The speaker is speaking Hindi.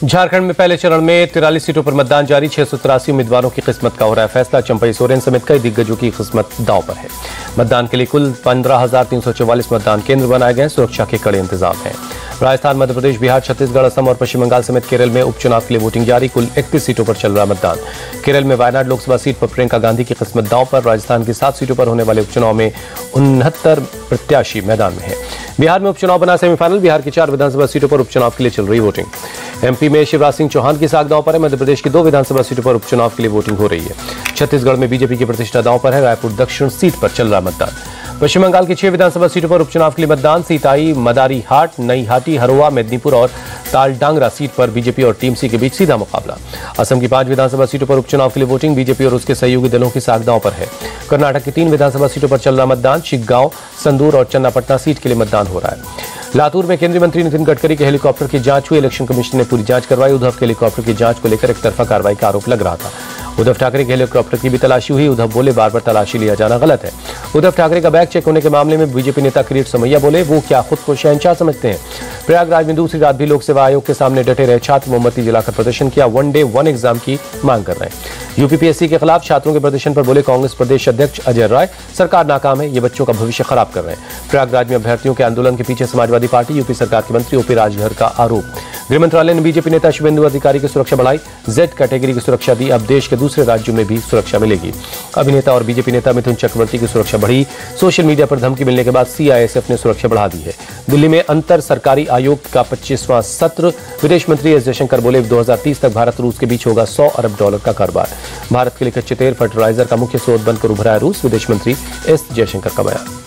झारखंड में पहले चरण में 43 सीटों पर मतदान जारी। 683 उम्मीदवारों की किस्मत का हो रहा है फैसला। चंपई सोरेन समेत कई दिग्गजों की किस्मत दांव पर है। मतदान के लिए कुल 15,344 मतदान केंद्र बनाए गए। सुरक्षा के कड़े इंतजाम हैं। राजस्थान, मध्य प्रदेश, बिहार, छत्तीसगढ़, असम और पश्चिम बंगाल समेत केरल में उपचुनाव के लिए वोटिंग जारी। कुल 31 सीटों पर चल रहा मतदान। केरल में वायनाड लोकसभा सीट पर प्रियंका गांधी की किस्मत दांव पर। राजस्थान की 7 सीटों पर होने वाले उपचुनाव में 69 प्रत्याशी मैदान में हैं। बिहार में उपचुनाव बना सेमीफाइनल। बिहार की 4 विधानसभा सीटों पर उपचुनाव के लिए चल रही वोटिंग। एमपी में शिवराज सिंह चौहान की साख दांव पर है। मध्य प्रदेश की 2 विधानसभा सीटों पर उपचुनाव के लिए वोटिंग हो रही है। छत्तीसगढ़ में बीजेपी की प्रतिष्ठा दांव पर है। रायपुर दक्षिण सीट पर चल रहा मतदान। पश्चिम बंगाल की 6 विधानसभा सीटों पर उपचुनाव के लिए मतदान। सीताई, मदारीहाट, नईहाटी, हरोआ, मेदिनीपुर और तालडांगरा सीट पर बीजेपी और टीएमसी के बीच सीधा मुकाबला। असम की 5 विधानसभा सीटों पर उपचुनाव के लिए वोटिंग। बीजेपी और उसके सहयोगी दलों की साख दांव पर है। कर्नाटक की 3 विधानसभा सीटों पर चल रहा मतदान। शिग्गांव, संदूर और चन्नापटना सीट के लिए मतदान हो रहा है। लातूर में केंद्रीय मंत्री नितिन गडकरी के हेलीकॉप्टर की जांच हुई। इलेक्शन कमीशन ने पूरी जांच करवाई। उद्धव के हेलीकॉप्टर की जांच को लेकर एक तरफा कार्रवाई का आरोप लग रहा था। उद्धव ठाकरे के हेलीकॉप्टर की भी तलाशी हुई। उद्धव बोले, बार बार तलाशी लिया जाना गलत है। उद्धव ठाकरे का बैग चेक होने के मामले में बीजेपी नेता किरीट सोमैया बोले, वो क्या खुद को शहंशाह समझते हैं। प्रयागराज में दूसरी रात भी लोक सेवा आयोग के सामने डटे रहे छात्र। मोमबत्ती जलाकर प्रदर्शन किया। 1 डे 1 एग्जाम की मांग कर रहे हैं। यूपीपीएससी के खिलाफ छात्रों के प्रदर्शन पर बोले कांग्रेस प्रदेश अध्यक्ष अजय राय, सरकार नाकाम है, ये बच्चों का भविष्य खराब कर रहे हैं। प्रयागराज में अभ्यर्थियों के आंदोलन के पीछे समाजवादी पार्टी, यूपी सरकार के मंत्री ओपी राजभर का आरोप। गृह मंत्रालय ने बीजेपी नेता शुभेंदु अधिकारी की सुरक्षा बढ़ाई। जेड कैटेगरी की सुरक्षा दी। अब देश के दूसरे राज्यों में भी सुरक्षा मिलेगी। अभिनेता और बीजेपी नेता मिथुन चक्रवर्ती की सुरक्षा बढ़ी। सोशल मीडिया पर धमकी मिलने के बाद सीआईएसएफ ने सुरक्षा बढ़ा दी है। दिल्ली में अंतर सरकारी आयोग का 25वां सत्र। विदेश मंत्री एस जयशंकर बोले, 2030 तक भारत रूस के बीच होगा $100 अरब का कारोबार। भारत के लिए कच्चे तेल, फर्टिलाइजर का मुख्य स्रोत बनकर उभरा है रूस। विदेश मंत्री एस जयशंकर का बयान।